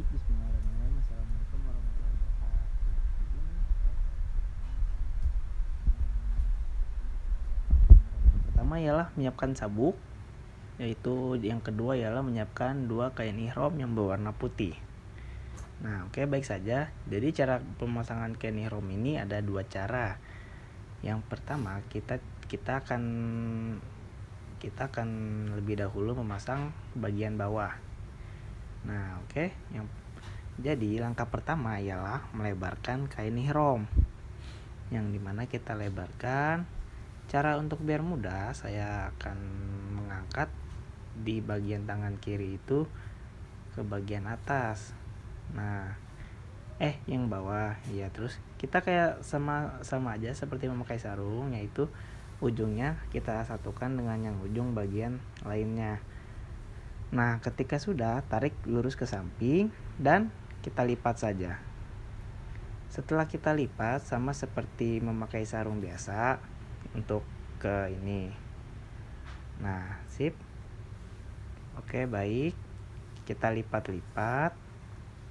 Bismillahirrahmanirrahim. Assalamualaikum warahmatullahi wabarakatuh. Di sini saya yang pertama ialah menyiapkan sabuk, yaitu yang kedua ialah menyiapkan dua kain ihram yang berwarna putih. Nah, oke, baik saja. Jadi cara pemasangan kain ihram ini ada dua cara. Yang pertama, kita akan lebih dahulu memasang bagian bawah. Nah, oke. Jadi langkah pertama ialah melebarkan kain ihram, yang dimana kita lebarkan. Cara untuk biar mudah, saya akan mengangkat di bagian tangan kiri itu ke bagian atas. Nah, yang bawah ya. Terus kita kayak sama aja seperti memakai sarung, yaitu ujungnya kita satukan dengan yang ujung bagian lainnya. Nah, ketika sudah, tarik lurus ke samping dan kita lipat saja. Setelah kita lipat, sama seperti memakai sarung biasa untuk ke ini. Nah, sip. Oke, baik. Kita lipat-lipat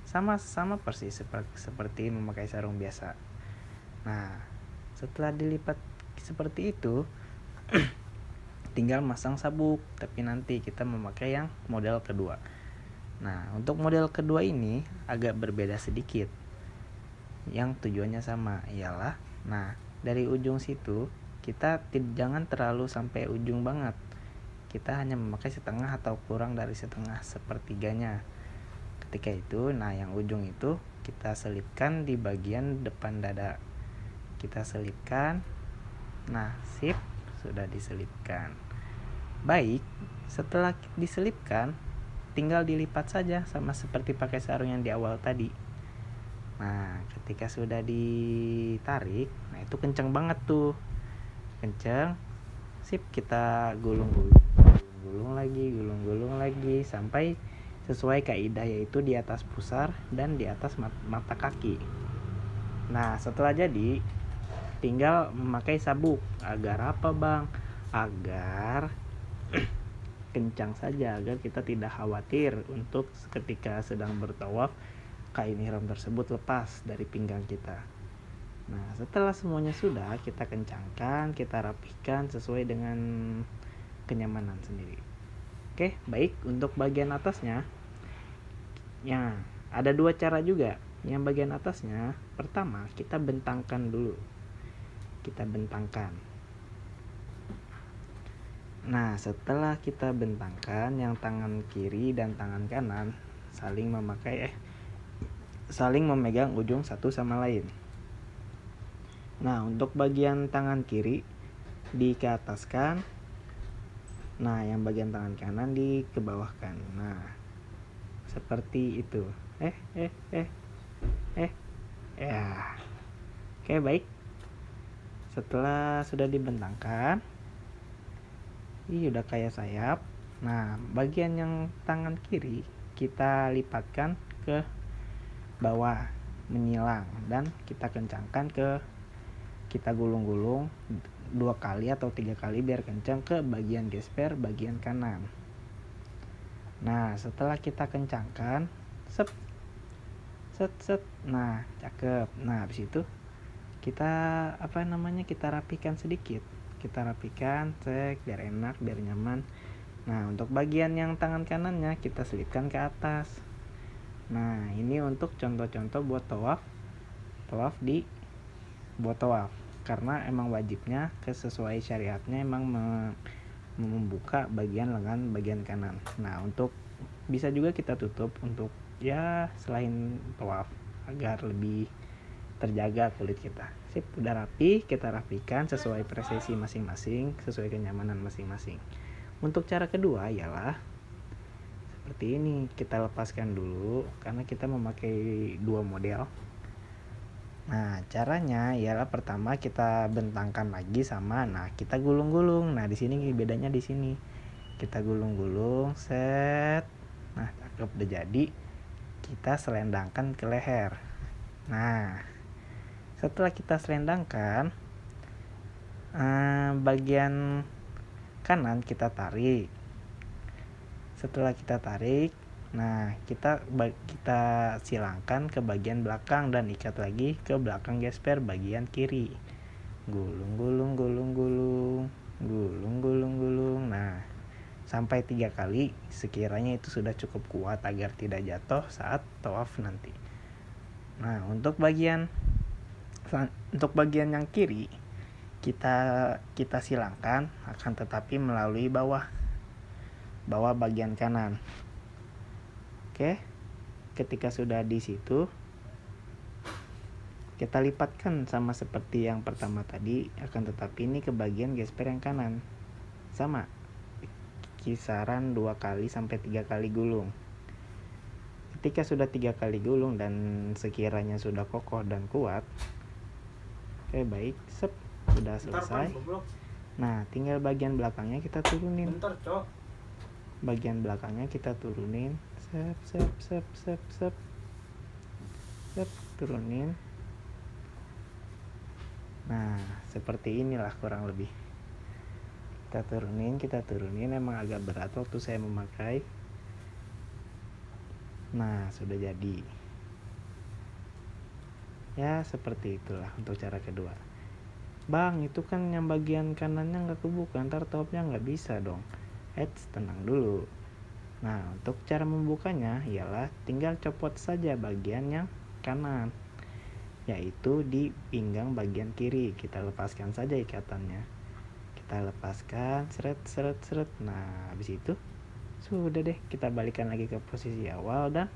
sama persis seperti memakai sarung biasa. Nah, setelah dilipat seperti itu, tinggal masang sabuk, tapi nanti kita memakai yang model kedua. Nah, untuk model kedua ini agak berbeda sedikit. Yang tujuannya sama ialah, nah, dari ujung situ kita jangan terlalu sampai ujung banget. Kita hanya memakai setengah atau kurang dari setengah, sepertiganya. Ketika itu, nah, yang ujung itu kita selipkan di bagian depan dada. Kita selipkan. Nah, sip, sudah diselipkan. Baik, setelah diselipkan, tinggal dilipat saja sama seperti pakai sarung yang di awal tadi. Nah, ketika sudah ditarik, nah itu kencang banget tuh. Kencang. Sip, kita gulung-gulung lagi sampai sesuai kaidah, yaitu di atas pusar dan di atas mata kaki. Nah, setelah jadi, tinggal memakai sabuk. Agar apa, Bang? Agar kencang saja, agar kita tidak khawatir untuk ketika sedang bertawaf kain ihram tersebut lepas dari pinggang kita. Nah, setelah semuanya sudah, kita kencangkan, kita rapihkan sesuai dengan kenyamanan sendiri. Oke, baik. Untuk bagian atasnya, ya, ada dua cara juga. Yang bagian atasnya, pertama kita bentangkan dulu. Kita bentangkan. Nah, setelah kita bentangkan, yang tangan kiri dan tangan kanan saling memegang ujung satu sama lain. Nah, untuk bagian tangan kiri dikeataskan. Nah, yang bagian tangan kanan dikebawahkan. Nah, seperti itu. Ya. Oke, baik. Setelah sudah dibentangkan, ini udah kayak sayap. Nah, bagian yang tangan kiri kita lipatkan ke bawah, menyilang, dan kita kencangkan kita gulung-gulung 2 kali atau 3 kali biar kencang ke bagian gesper bagian kanan. Nah, setelah kita kencangkan, set. Nah, cakep. Nah, habis itu kita kita rapikan sedikit. Kita rapikan, biar enak, biar nyaman. Nah, untuk bagian yang tangan kanannya kita selipkan ke atas. Nah, ini untuk contoh-contoh buat tawaf karena emang wajibnya sesuai syariatnya emang membuka bagian lengan bagian kanan. Nah, untuk bisa juga kita tutup untuk ya selain tawaf agar lebih terjaga kulit kita. Sip, udah rapi, kita rapikan sesuai presisi masing-masing, sesuai kenyamanan masing-masing. Untuk cara kedua ialah seperti ini. Kita lepaskan dulu karena kita memakai dua model. Nah, caranya ialah pertama kita bentangkan lagi sama, nah kita gulung-gulung. Nah, di sini bedanya di sini. Kita gulung-gulung, set. Nah, cakep, udah jadi. Kita selendangkan ke leher. Nah, setelah kita selendangkan, bagian kanan kita tarik. Setelah kita tarik, Nah, kita silangkan ke bagian belakang dan ikat lagi ke belakang gesper bagian kiri. Gulung, gulung, gulung, gulung, gulung, gulung, gulung. Nah, sampai 3 kali sekiranya itu sudah cukup kuat agar tidak jatuh saat tawaf nanti. Nah, untuk bagian yang kiri kita silangkan akan tetapi melalui bawah bagian kanan. Oke. Ketika sudah di situ, kita lipatkan sama seperti yang pertama tadi, akan tetapi ini ke bagian gesper yang kanan. Sama, kisaran 2 kali sampai 3 kali gulung. Ketika sudah 3 kali gulung dan sekiranya sudah kokoh dan kuat, oke baik, sudah selesai. Nah, tinggal bagian belakangnya kita turunin. Bagian belakangnya kita turunin, turunin. Nah, seperti inilah kurang lebih. Kita turunin, emang agak berat waktu saya memakai. Nah, sudah jadi. Ya, seperti itulah untuk cara kedua. Bang, itu kan yang bagian kanannya nggak kebuka, ntar topnya nggak bisa dong. Tenang dulu. Nah, untuk cara membukanya ialah tinggal copot saja bagian yang kanan, yaitu di pinggang bagian kiri. Kita lepaskan saja ikatannya. Kita lepaskan, seret. Nah, habis itu sudah deh, kita balikan lagi ke posisi awal dan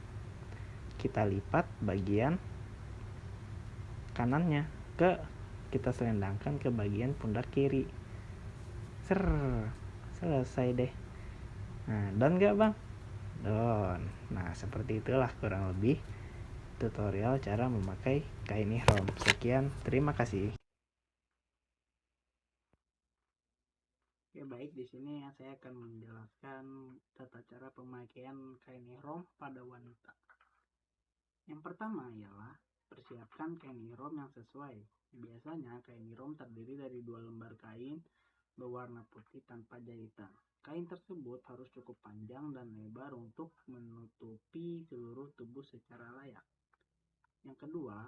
kita lipat bagian kanannya kita selendangkan ke bagian pundak kiri. Selesai deh. Nah, don gak bang? Don. Nah, seperti itulah kurang lebih tutorial cara memakai kain ihram. Sekian, terima kasih. Oke, baik, di sini saya akan menjelaskan tata cara pemakaian kain ihram pada wanita. Yang pertama ialah persiapkan kain ihram yang sesuai. Biasanya kain ihram terdiri dari 2 lembar kain berwarna putih tanpa jahitan. Kain tersebut harus cukup panjang dan lebar untuk menutupi seluruh tubuh secara layak. Yang kedua,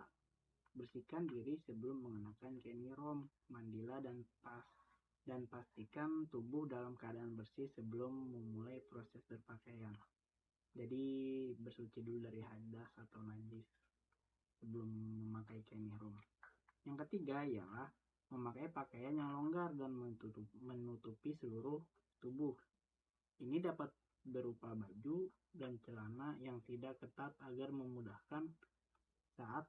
bersihkan diri sebelum mengenakan kain ihram. Mandilah dan pastikan tubuh dalam keadaan bersih sebelum memulai proses berpakaian. Jadi bersuci dulu dari hadas atau najis sebelum memakai kain ihram. Yang ketiga ialah memakai pakaian yang longgar dan menutupi seluruh tubuh. Ini dapat berupa baju dan celana yang tidak ketat agar memudahkan saat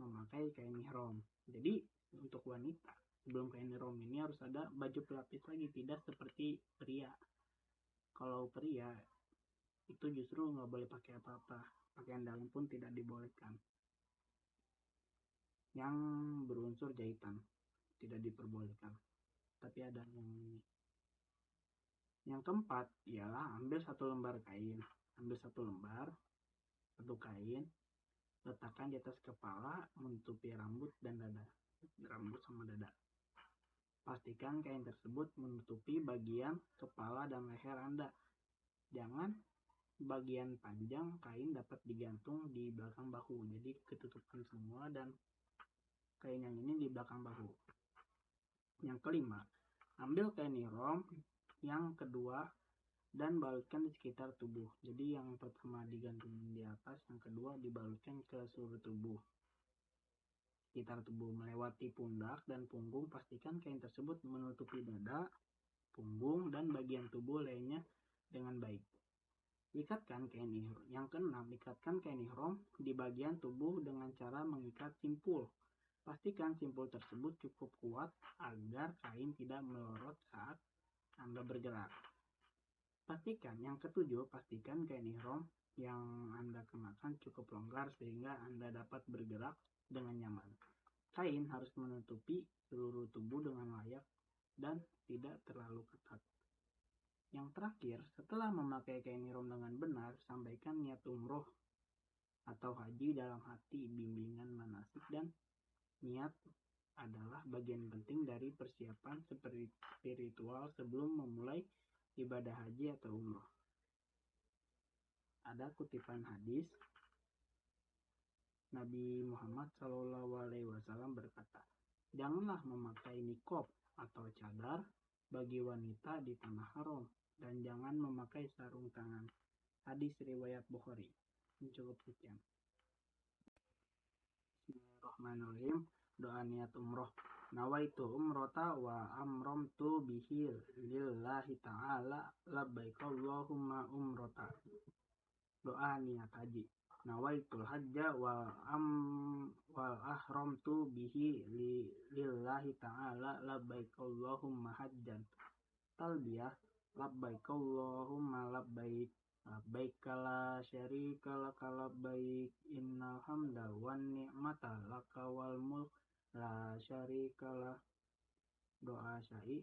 memakai kain ihram. Jadi untuk wanita sebelum kain ihram ini harus ada baju pelapis lagi, tidak seperti pria. Kalau pria itu justru nggak boleh pakai apa-apa, pakaian dalam pun tidak dibolehkan yang berunsur jahitan, tidak diperbolehkan. Tapi ada yang ini. Yang keempat ialah ambil satu lembar kain, satu kain, letakkan di atas kepala menutupi rambut sama dada. Pastikan kain tersebut menutupi bagian kepala dan leher Anda. Jangan bagian panjang kain dapat digantung di belakang bahu, jadi ketutupan semua dan kain yang ini di belakang bahu. Yang kelima, ambil kain ihram yang kedua dan balutkan di sekitar tubuh. Jadi yang pertama digantung di atas, yang kedua dibalutkan ke seluruh tubuh. Sekitar tubuh melewati pundak dan punggung, pastikan kain tersebut menutupi dada, punggung, dan bagian tubuh lainnya dengan baik. Ikatkan kain ihram. Yang keenam, ikatkan kain ihram di bagian tubuh dengan cara mengikat simpul. Pastikan simpul tersebut cukup kuat agar kain tidak melorot saat Anda bergerak. Yang ketujuh, pastikan kain ihram yang Anda kenakan cukup longgar sehingga Anda dapat bergerak dengan nyaman. Kain harus menutupi seluruh tubuh dengan layak dan tidak terlalu ketat. Yang terakhir, setelah memakai kain ihram dengan benar, sampaikan niat umroh atau haji dalam hati. Bimbingan manasik dan niat adalah bagian penting dari persiapan spiritual sebelum memulai ibadah haji atau umroh. ada kutipan hadis Nabi Muhammad SAW berkata, janganlah memakai niqab atau cadar bagi wanita di tanah haram dan jangan memakai sarung tangan. Hadis riwayat Bukhari. Cukup sekian. Bismillahirrahmanirrahim. Doa niat umroh. Nawaitu umrota wa amramtu bihi lillahi ta'ala labbaik Allahumma umrota. Doa niat haji. Nawaitul hajja wal ahramtu bihi lillahi ta'ala labbaik Allahumma hajjan. Talbiyah labbaik Allahumma labbaik labbaik la syarika laka labbaik innal hamda wan ni'mata laka wal mulk la syarika lah. Doa syai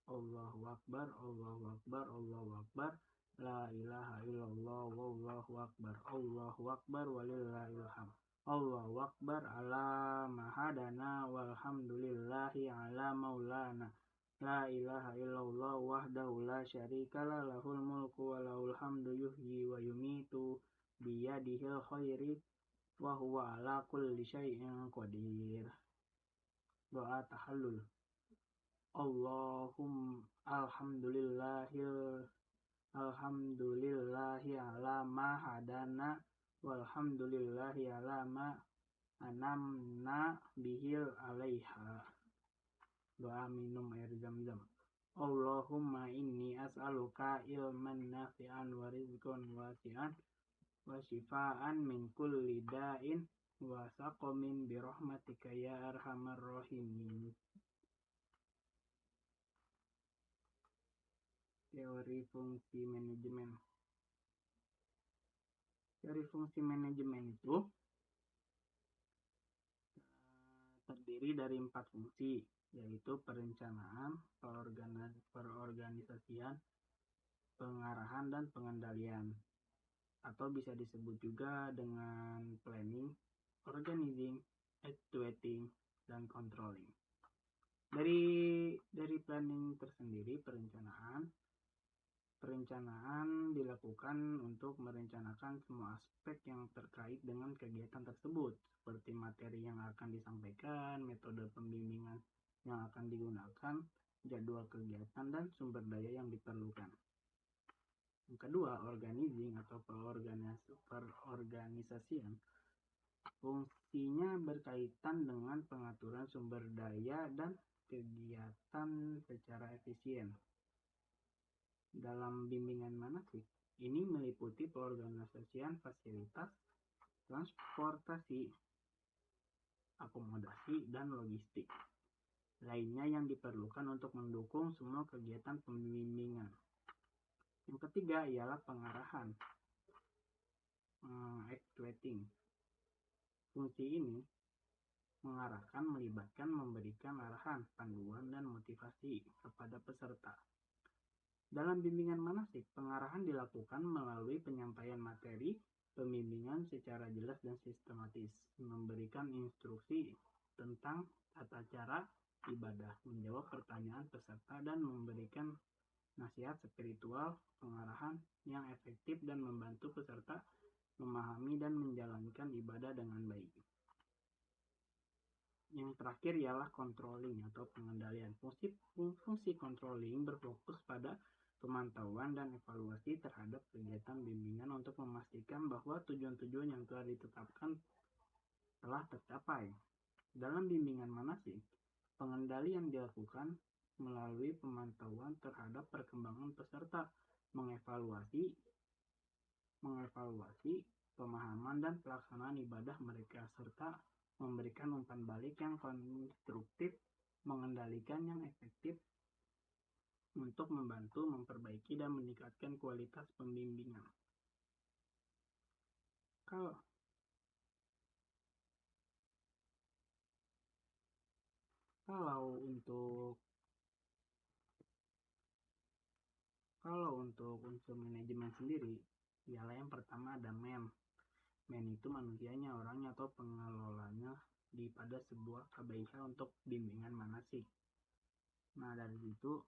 Allahu akbar Allahu akbar Allahu akbar la ilaha illallah wallahu akbar walillahil hamd. Allahu akbar ala mahadana walhamdulillahi ala maulana. La ilaha illallah wahdahu la syarikalah lahul mulku wa lahul hamdu yuhyi wa yumitu biyadihil khairi wa huwa ala kulli syai'in qadir. Doa tahallul. Alhamdulillahi ala ma hadana walhamdulillahi ala ma anamna bihil alaiha. Doa minum air zam-zam. Allahumma inni as'aluka ilman nafi'an wa rizqan wasi'an wa shifaan min kulli da'in wa saqamin bi rahmatika ya arhamar rahimin. Teori fungsi manajemen. Teori fungsi manajemen itu terdiri dari 4 fungsi, yaitu perencanaan, perorganisasian, pengarahan, dan pengendalian. Atau bisa disebut juga dengan planning, organizing, actuating, dan controlling. Dari planning tersendiri, perencanaan dilakukan untuk merencanakan semua aspek yang terkait dengan kegiatan tersebut, seperti materi yang akan disampaikan, metode pembimbingan yang akan digunakan, jadwal kegiatan, dan sumber daya yang diperlukan. Yang kedua, organizing atau perorganisasian. Fungsinya berkaitan dengan pengaturan sumber daya dan kegiatan secara efisien. Dalam bimbingan manasik, ini meliputi perorganisasian fasilitas, transportasi, akomodasi, dan logistik lainnya yang diperlukan untuk mendukung semua kegiatan pembimbingan. Yang ketiga ialah pengarahan, actuating. Fungsi ini mengarahkan, melibatkan, memberikan arahan, panduan, dan motivasi kepada peserta. Dalam bimbingan manasik, pengarahan dilakukan melalui penyampaian materi pembimbingan secara jelas dan sistematis, memberikan instruksi tentang tata cara ibadah, menjawab pertanyaan peserta, dan memberikan nasihat spiritual, pengarahan yang efektif dan membantu peserta memahami dan menjalankan ibadah dengan baik. Yang terakhir ialah controlling atau pengendalian. Fungsi controlling berfokus pada pemantauan dan evaluasi terhadap kegiatan bimbingan untuk memastikan bahwa tujuan-tujuan yang telah ditetapkan telah tercapai. Dalam bimbingan manasik, pengendalian dilakukan melalui pemantauan terhadap perkembangan peserta, mengevaluasi pemahaman dan pelaksanaan ibadah mereka, serta memberikan umpan balik yang konstruktif, mengendalikan yang efektif untuk membantu memperbaiki dan meningkatkan kualitas pembimbingan. Kalau untuk unsur manajemen sendiri, ialah yang pertama ada man. Man itu manusianya, orangnya atau pengelolanya pada sebuah KBIH untuk bimbingan manasik. Nah, dari situ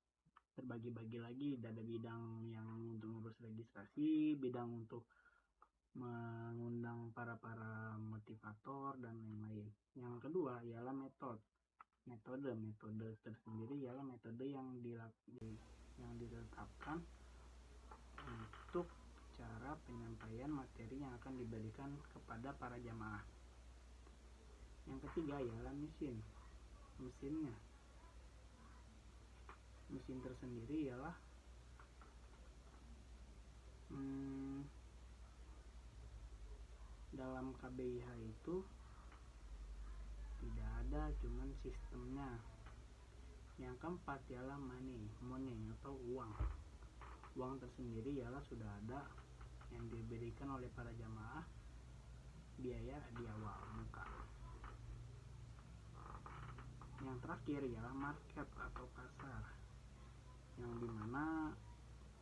terbagi-bagi lagi, ada bidang yang untuk ngurus registrasi, bidang untuk mengundang para motivator dan lain-lain. Yang kedua ialah metode tersendiri ialah metode yang ditetapkan untuk cara penyampaian materi yang akan diberikan kepada para jamaah. Yang ketiga ialah mesin tersendiri ialah dalam KBIH itu tidak ada, cuman sistemnya. Yang keempat ialah money atau uang tersendiri ialah sudah ada yang diberikan oleh para jamaah biaya di awal muka. Yang terakhir ialah market atau pasar, yang dimana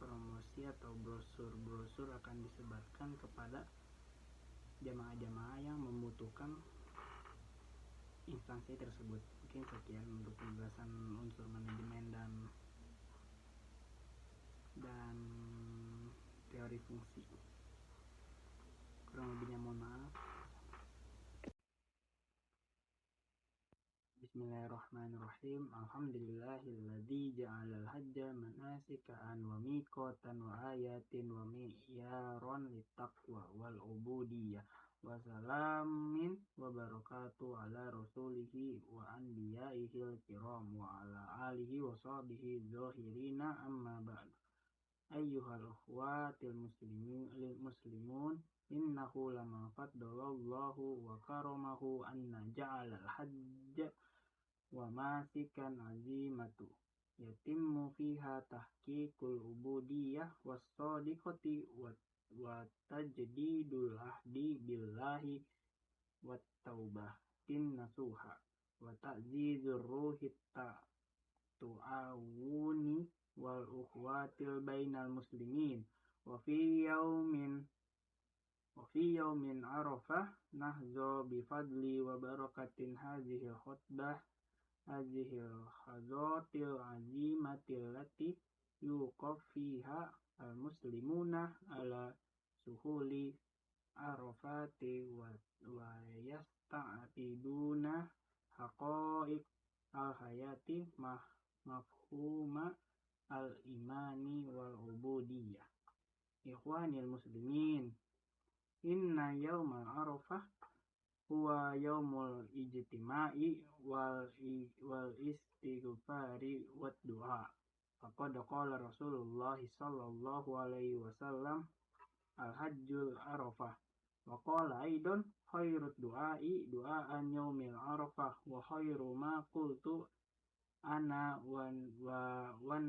promosi atau brosur akan disebarkan kepada jamaah-jamaah yang membutuhkan instansi tersebut. Mungkin sekian untuk penjelasan unsur manajemen dan teori fungsi. Kurang lebihnya mohon maaf. Bismillahirrahmanirrahim. Alhamdulillahilladzi ja'alal hajja manasikan wa miqatan wa ayatin wa mi'yaron littaqwa wal ubudiyah. Wa salamin wa barakatuh ala rasulihi wa anbiyaihil kiram wa ala alihi wa sahbihi zahirina amma ba'd. Ayyuhal ukhwatil muslimun, innahu lama faddalallahu wa karamahu anna ja'alal hajja wa masikan azimatu yatimmu fiha tahqiqul ubudiyah was-sadiqati wa tajdidul ahdi billahi wat taubatin nasuha wa ta'zizur ruhit tu'awuni wal ukhwatil bainal muslimin wa fi yaumin arafah nahzo bifadli wa barakatin hadhil khazatil azimatil lati yuqaf fiha al muslimuna ala suhuli arafati wa yasta'iduna haqa'iq al hayati mafhuma al imani wal ubudiyah. Ikhwanil muslimin, inna yaumal arafah huwa yaumul ijtima'i wal istighfari wad du'a. Faqad qala Rasulullah sallallahu alaihi wasallam al-hajjul arafah. Wa qala aidan khairud du'a'i du'aan yaumil arafah wa khairu ma qultu ana wan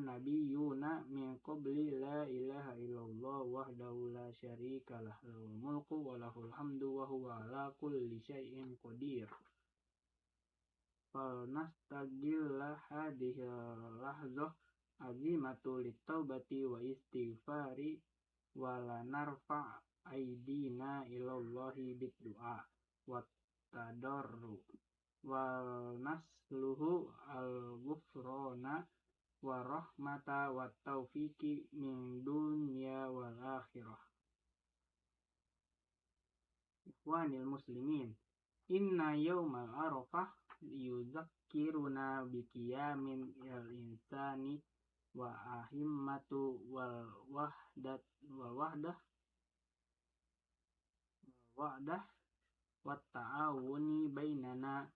nabiyuna min qabli la ilaha illallah wahdahu la syarika lah lahul mulku wa lahul hamdu wa huwa ala kulli syai'in qadir. Falnastagillah hadhihi lahzah azimatu littaubati wa istighfari wa lanarfa aidina ilallahi biddu'a wa tadarru wal nasluhu al ghufrana wa rahmata wa taufiqi min dunya wal akhirah. Ikhwanil muslimin, inna yaumal arafah yuzakkiruna biqiyamin al insani wa ahimmatu wal wahdah wat ta'awuni bainana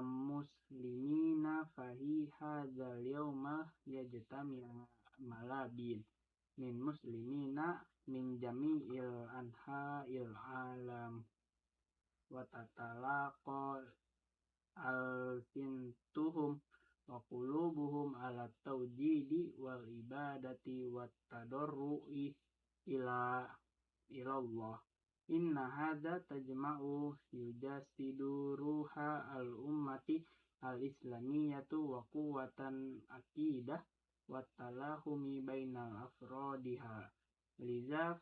muslimina fahi hadzal yauma yajtami'u malabin min muslimina min jami'il anha'il alam wa tatalaqa alsintuhum wa qulubuhum ala tawjidi wal ibadati wat tadarru'i ila Allah. Inna hadza tajma'u yujasidu ruha al-ummati al-islamiyatu wa quwwatan aqidah wa talahumi bainal afrodiha. Liza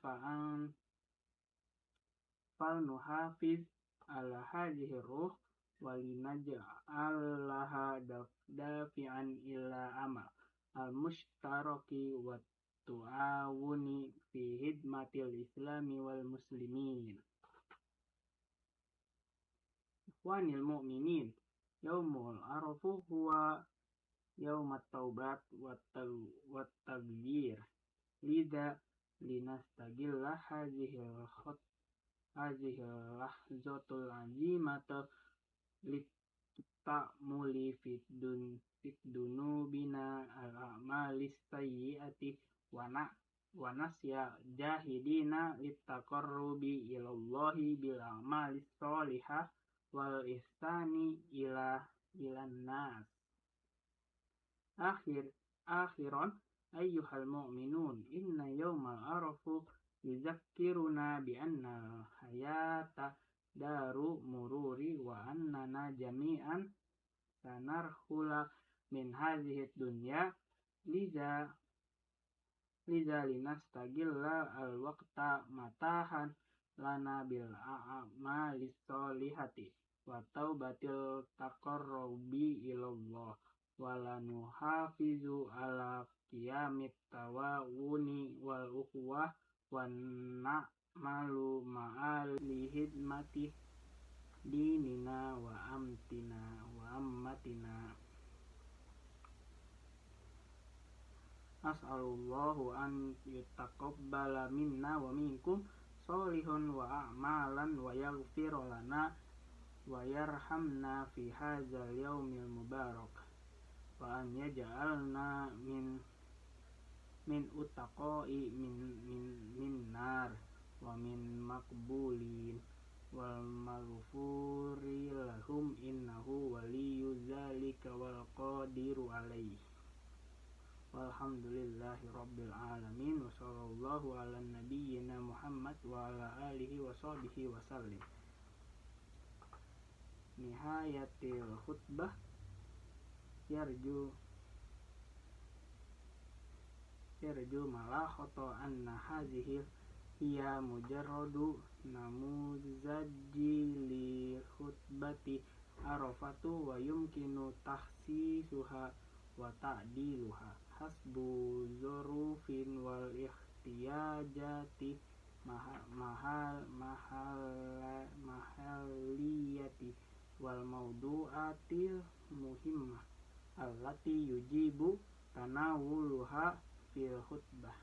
falnuhafiz ala hadhihi ruh walinaj'alaha dafi'an ila amal al-mushtaraki wa tu'awuni fi hidmatil islami wal muslimin. Ikhwanil mu'minin, yaumul arafu huwa yaumat taubat wat taghyir. Lidha linastagillah hazihil lahzatul azimata litta'muli fid dunubina al-a'malis sayyiati wa nasya jahidina littaqarrubi ilallahi bil a'malis sholihah wal ihsani ilan nas. Akhiran ayyuhal mu'minun, inna yawmal arafu yuzakkiruna bi anna hayata daru mururi wa annana jami'an sanarhula min hadhihi dunya. Liza linastagilla al-waqta matahan lana bil a'malis sholihati wa taubatil taqarrubi ilallah wala nuhafizu ala qiyamit tawawuni wal ukhuwah wa na'malu ma'ali hidmati dinina wa ammatina. As'alullahu an yutaqabbala minna wa minkum sholihun wa a'malan wa yaghfir lana wa yarhamna fi hadzal yaumil mubarak wa an yaj'alna min utaqai min nar wa min maqbulin wal maghfuri lahum innahu waliyyu dzalika wal qadiru alaihi. Walhamdulillahi rabbil alamin wa sallallahu ala nabiyyina Muhammad wa ala alihi wa sahbihi wa sallim. Nihayatil khutbah, yarju malahata anna hazihi hiya mujarradu namuzajji li khutbati arafatu wa yumkinu tahsisuha wa ta'diluha hasbu zurufin wal ikhtiyajati mahalliyati wal mawdu'atil muhimmah allati yujibu tanawuluha fil khutbah.